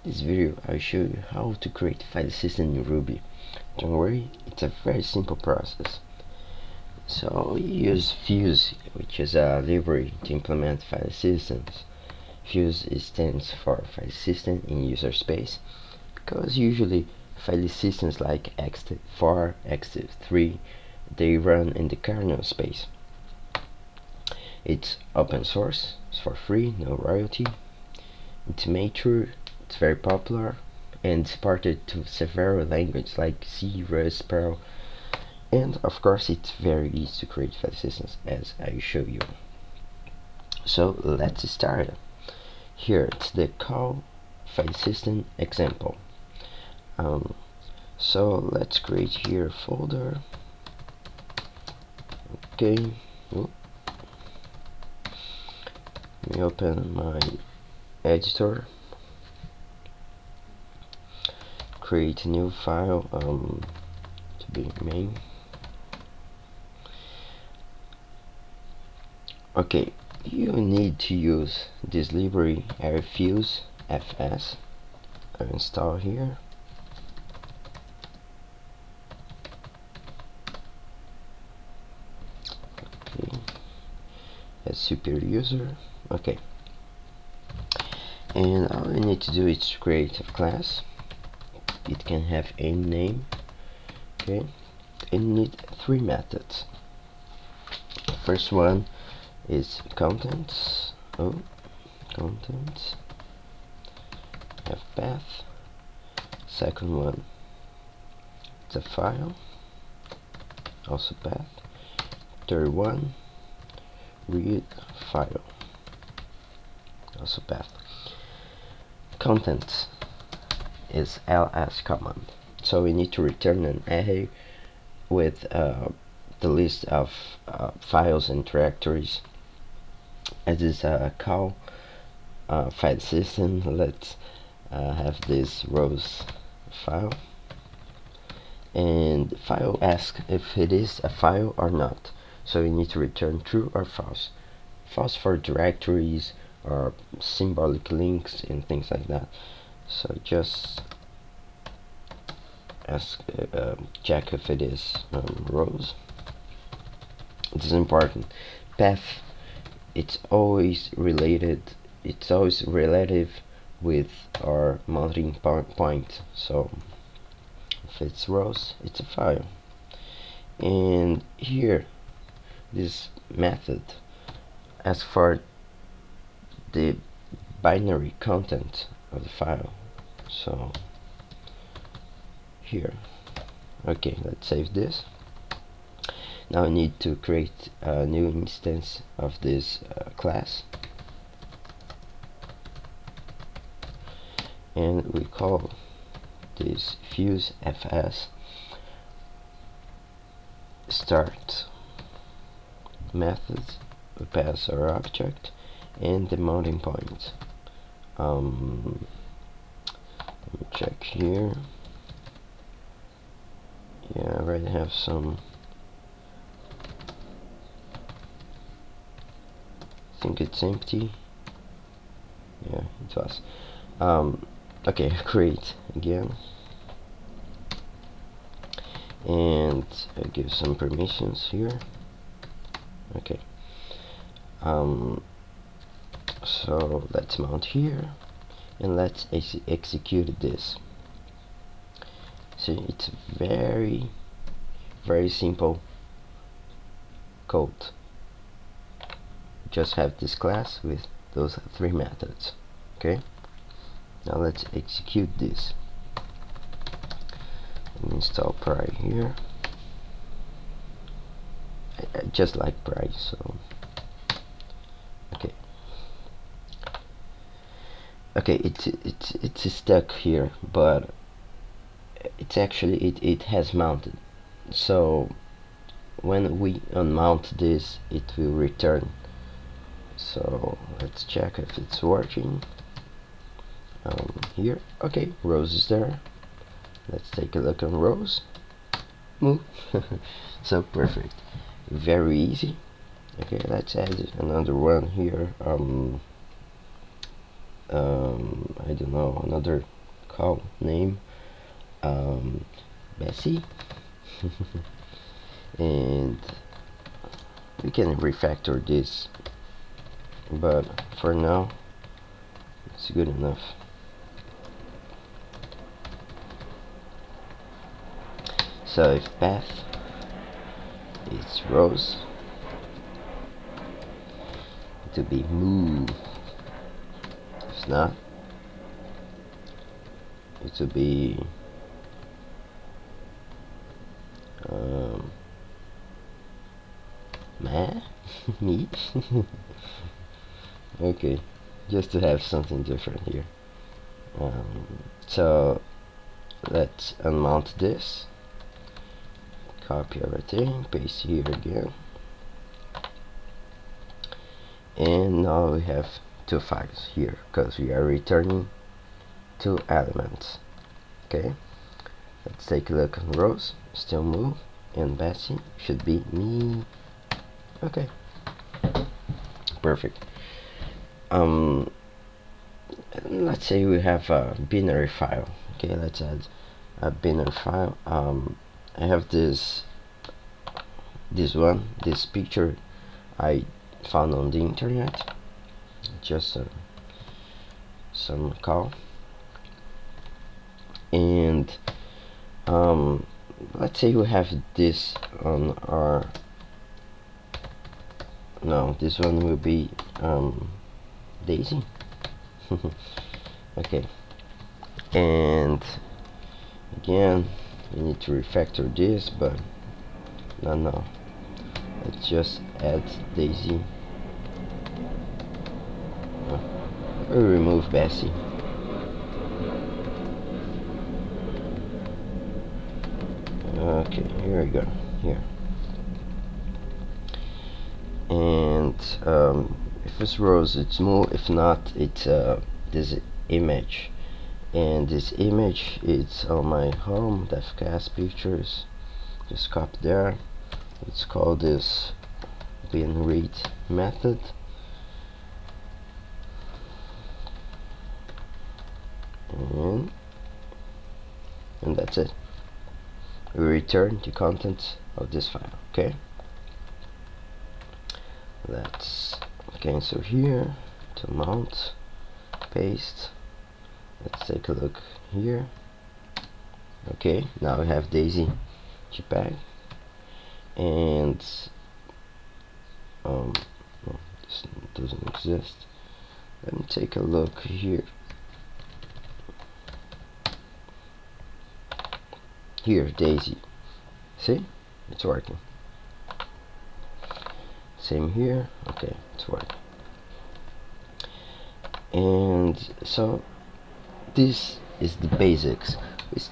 This video I'll show you how to create file system in Ruby. Don't worry, it's a very simple process. So we use Fuse, which is a library to implement file systems. Fuse stands for file system in user space, because usually file systems like ext4, ext3, they run in the kernel space. It's open source, it's for free, no royalty. It's mature, it's very popular, and supported to several languages like C, Rust, Perl, and of course it's very easy to create file systems, as I show you. So let's start. Here it's the call file system example. So let's create here a folder. Okay, let me open my editor, create a new file to be main. Okay, you need to use this library Fuse FS. I'll install here. Okay, as super user. Okay, and all you need to do is create a class. It can have any name. Okay, and you need 3 methods. The first one is contents. Contents have path. Second one, it's a file, also path. Third one, read file, also path. Content is ls command, so we need to return an array with the list of files and directories. As is a call file system, let's have this rows file, and file asks if it is a file or not, so you need to return true or false. False for directories or symbolic links and things like that. So just ask check if it is rows. This is important. Path, it's always related, it's always relative with our mounting point. So if it's rows, it's a file. And here, this method asks for the binary content of the file. So here, okay, let's save this. Now I need to create a new instance of this class, and we call this Fuse FS start method. We pass our object and the mounting point. Let me check here. Yeah, I already have some. I think it's empty. Yeah, it was. Okay, create again, and I give some permissions here. Okay. So let's mount here, and let's execute this. See, it's very simple code. Just have this class with those 3 methods. Okay, now let's execute this. Install Pry here. I just like Pry, so okay, it's stuck here, but it's actually it has mounted. So when we unmount this, it will return. So let's check if it's working. Here, okay, rows is there. Let's take a look on rows. Move. So perfect, very easy. Okay, let's add another one here. I don't know, another cow name, Bessie. And we can refactor this, but for now it's good enough. So if path is rows, it will be move. If not, it will be me. Okay, just to have something different here. So let's unmount this, copy everything, paste here again, and now we have two files here because we are returning two elements. Okay, let's take a look on rows, still move, and Bessie should be me. Okay, perfect. Let's say we have a binary file. Okay, let's add a binary file. I have this picture I found on the internet, just some call, and let's say we have this on our, no, this one will be Daisy. Okay, and again we need to refactor this, but no, let's just add Daisy. We'll remove Bessie. Okay, here we go, here. And if it's rows, it's move. If not, it's this image, and this image is on my home DevCast pictures. Just copy there. Let's call this bin read method, and that's it. We return the contents of this file. Okay, let's cancel here to mount, paste. Let's take a look here. Okay, now we have Daisy JPEG, and no, this doesn't exist. Let me take a look here. Here, Daisy. See, it's working. Same here. Okay, it's working. And so this is the basics.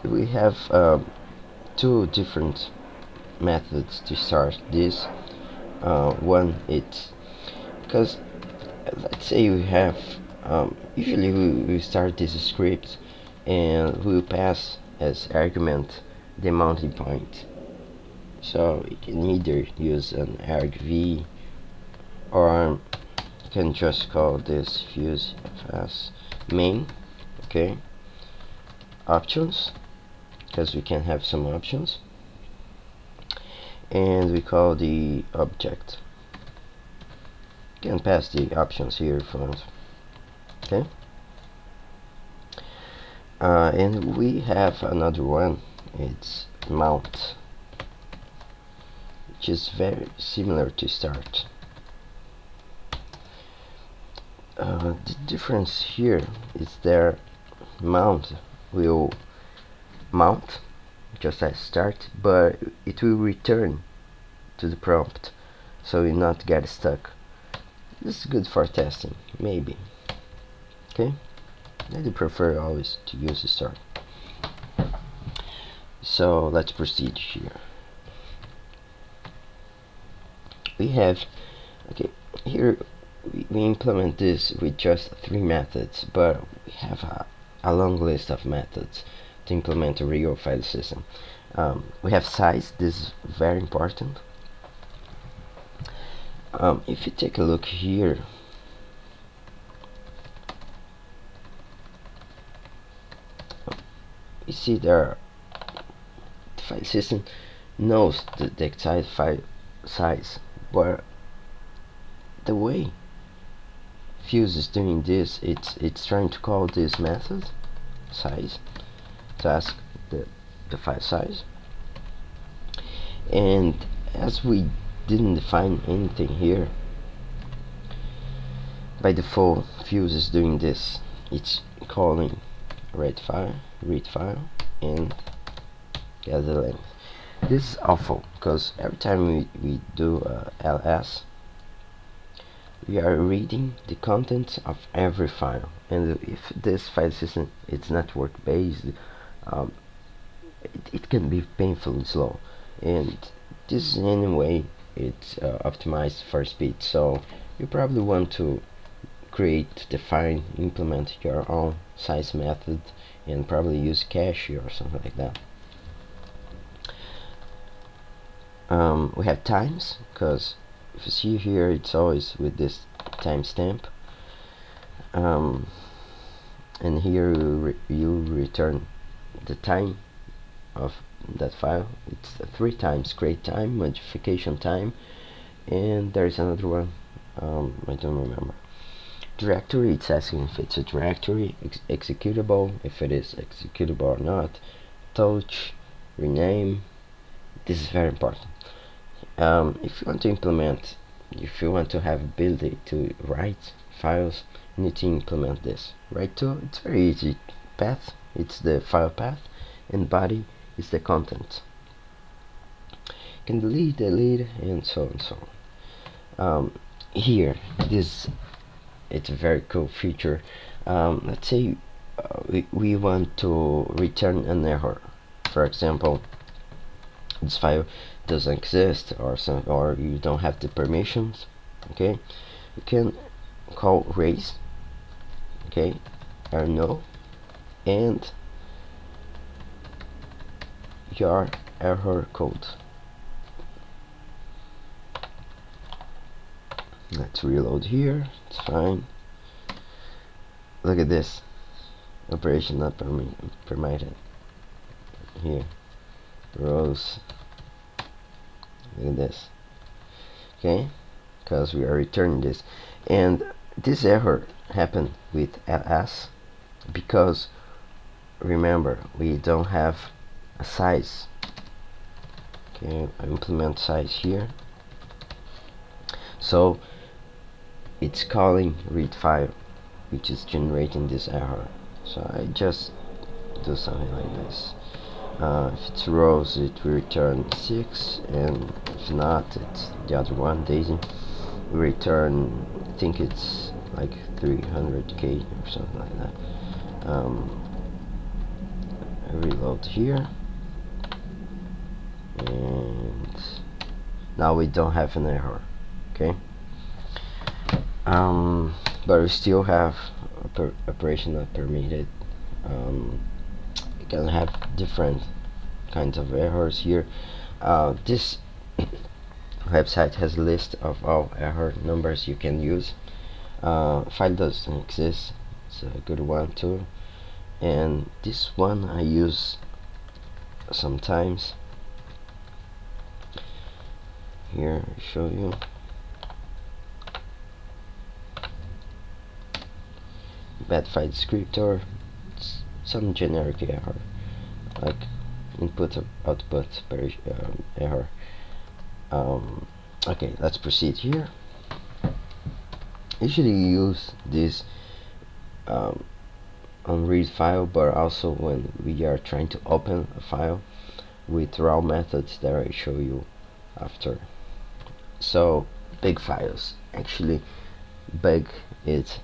We have two different methods to start this. One, it's because let's say we have usually we start this script and we'll pass as argument the mounting point. So you can either use an argv, or you can just call this fuse fs main. Okay, options, because we can have some options, and we call the object. You can pass the options here if you want. Okay, and we have another one, it's mount, which is very similar to start. The difference here is their mount will mount just as start, but it will return to the prompt, so you not get stuck. This is good for testing, maybe. Okay, I do prefer always to use the start. So let's proceed here. We have, okay, here we implement this with just 3 methods, but we have a long list of methods to implement a real file system. We have size. This is very important. If you take a look here, you see there, the file system knows the exact file size, but the way Fuse is doing this, it's trying to call this method size to ask the file size, and as we didn't define anything here, by default Fuse is doing this. It's calling read file, and get the length. This is awful because every time we do ls, we are reading the contents of every file, and if this file system is network based, it can be painfully slow, and this in any way it's optimized for speed. So you probably want to create, define, implement your own size method, and probably use cache or something like that. We have times, because if you see here, it's always with this timestamp, and here you return the time of that file. It's 3 times: create time, modification time, and there's another one, I don't remember. Directory, it's asking if it's a directory, executable, if it is executable or not, touch, rename. This is very important. If you want to implement, if you want to have ability to write files, you need to implement this. Write to, it's very easy. Path, it's the file path, and body is the content. You can delete, and so on and so on. Here, this, it's a very cool feature. Let's say we want to return an error. For example, this file doesn't exist, or you don't have the permissions. Okay, you can call raise, okay, or no, and your error code. Let's reload here. It's fine. Look at this. Operation not permitted. Here. Rows. Look at this. Okay? Because we are returning this. And this error happened with ls because, remember, we don't have a size. Okay, I implement size here. So it's calling read file, which is generating this error. So I just do something like this. If it's rows, it will return 6, and if not, it's the other one, Daisy. We return, I think it's like 300k or something like that. I reload here, and now we don't have an error. Okay. But we still have operation not permitted. You can have different kinds of errors here. This website has a list of all error numbers you can use. File doesn't exist, it's a good one too, and this one I use sometimes. Here I show you. Bad file descriptor, some generic error like input or output error. Okay, let's proceed here. Usually you use this on read file, but also when we are trying to open a file with raw methods that I show you after. So big files, actually big is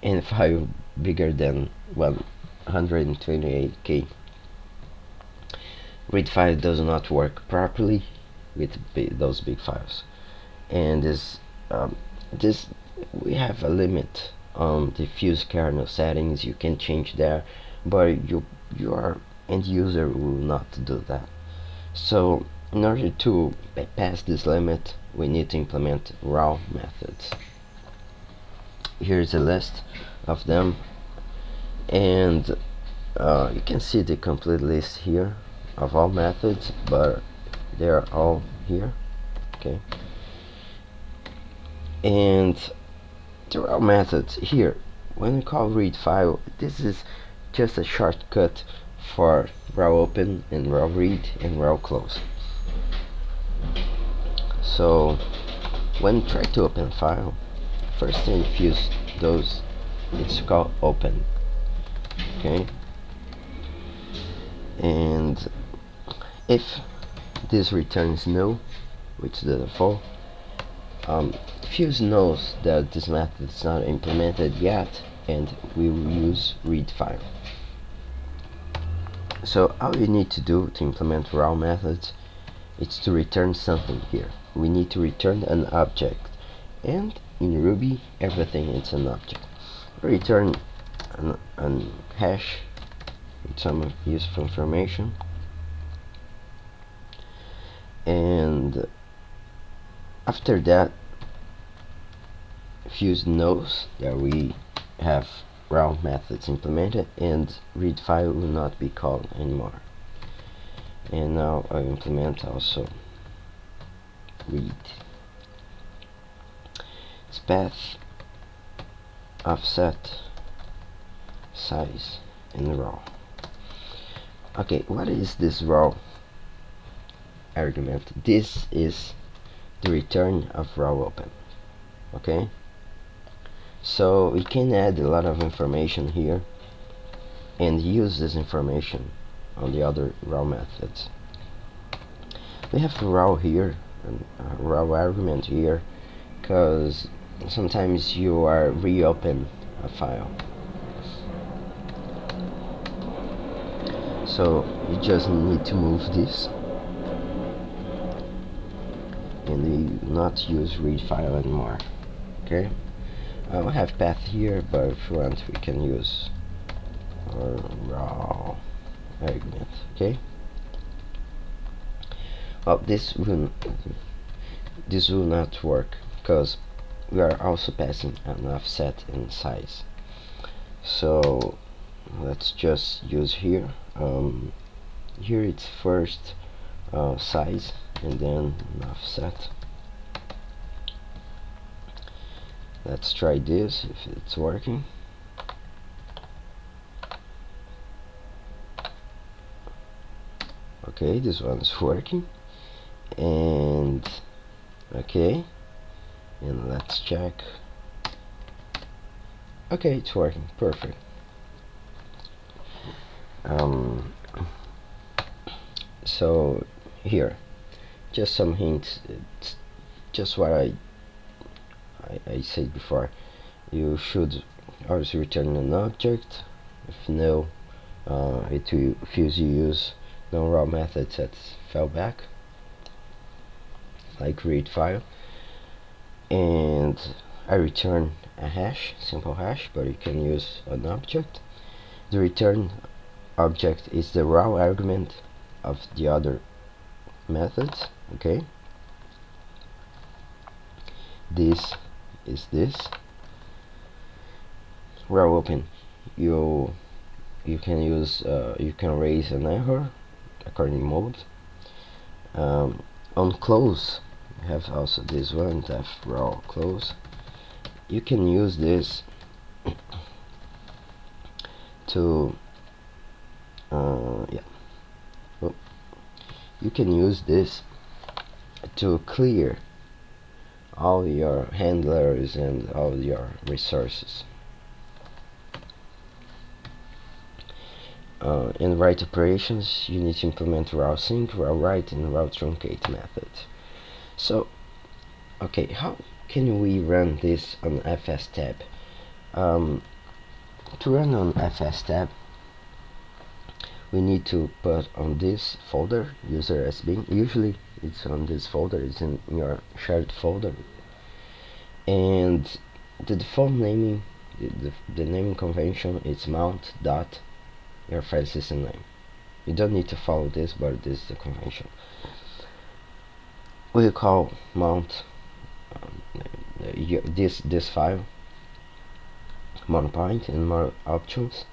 any file bigger than 128k. Read file does not work properly with those big files, and this we have a limit on the Fuse kernel settings. You can change there, but your end user will not do that. So in order to bypass this limit, we need to implement raw methods. Here's a list of them, and You can see the complete list here of all methods, but they are all here. Okay, and the raw methods here, when we call read file, this is just a shortcut for raw open and raw read and raw close. So when you try to open a file, first thing if you use those, it's called open. Okay, and if this returns no, which is the default, Fuse knows that this method is not implemented yet, and we will use read file. So all you need to do to implement raw methods is to return something here. We need to return an object, and in Ruby everything is an object. Return an hash with some useful information, and after that Fuse knows that we have raw methods implemented and read file will not be called anymore. And now I implement also read. Its path, offset, size, and raw. Okay, what is this raw argument? This is the return of raw open. Okay, so we can add a lot of information here and use this information on the other raw methods. We have raw here and raw argument here because sometimes you are reopen a file, so you just need to move this and we not use read file anymore. Okay, we have path here, but if you want we can use our raw argument. Okay, well this will not work because we are also passing an offset and size. So let's just use here. Here it's first size and then an offset. Let's try this if it's working. Okay, this one is working, and okay, and let's check. Okay, it's working perfect. So here, just some hints. It's just what I said before. You should always return an object. If no, it will Fuse you use no raw methods that fallback, like read file, and I return a hash, simple hash, but you can use an object. The return object is the raw argument of the other methods. Okay, this is this raw open. You can use you can raise an error according mode. On close we have also this one, def raw close. You can use this to you can use this to clear all your handlers and all your resources. In write operations, you need to implement raw sync, raw write, and raw truncate methods. So, okay, how can we run this on FS tab? To run on FS tab, we need to put on this folder user as bin. Usually it's on this folder, it's in your shared folder, and the default naming, the naming convention is mount dot your file system name. You don't need to follow this, but this is the convention. We'll call mount this file, more point and more options,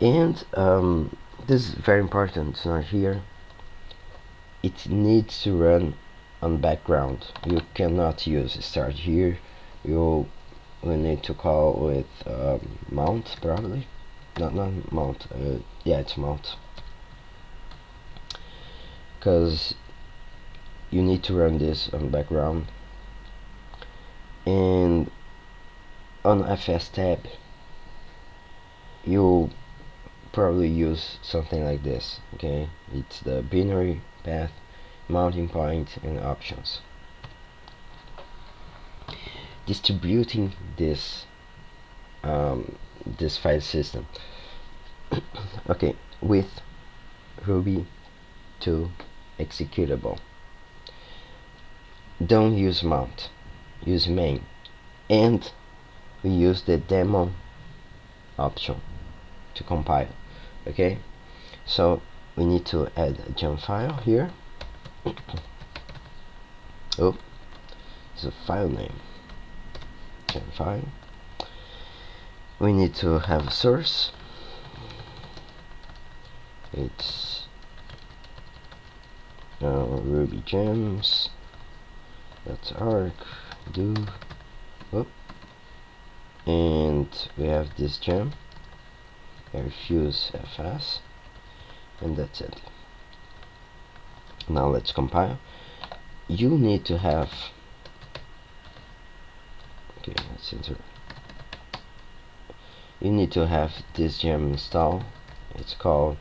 And this is very important. It's not here. It needs to run on background. You cannot use start here. You will need to call with mount, probably. Not mount. Yeah, it's mount. Because you need to run this on background. And on FS tab, you'll probably use something like this. Okay, it's the binary path, mounting point, and options. Distributing this this file system. Okay, with Ruby 2 executable. Don't use mount, use main, and we use the demo option to compile. Okay, so we need to add a gem file here. Oh, it's a file name, gem file. We need to have a source. It's Ruby gems. That's arc do. Oh, and we have this gem. Fuse FS, and that's it. Now let's compile. You need to have, okay, let's enter. You need to have this gem installed. It's called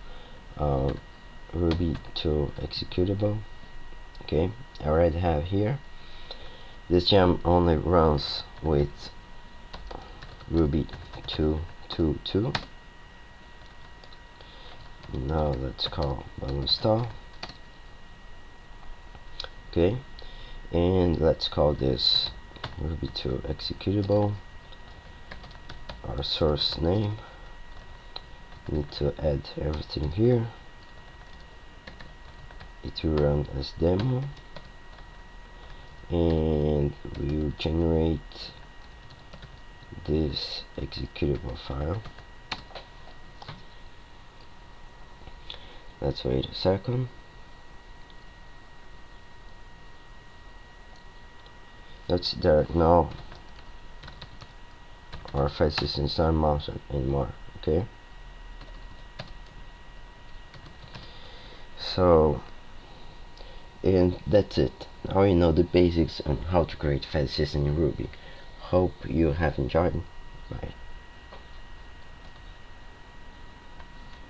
Ruby 2 executable. Okay, I already have here. This gem only runs with Ruby 2.2.2. Now let's call install. Okay, and let's call this Ruby 2 executable. Our source name. Need to add everything here. It will run as demo, and we will generate this executable file. Let's wait a second. That's there now. Our file system is not mounted anymore. Okay, so, and that's it. Now you know the basics on how to create file system in Ruby. Hope you have enjoyed. Bye.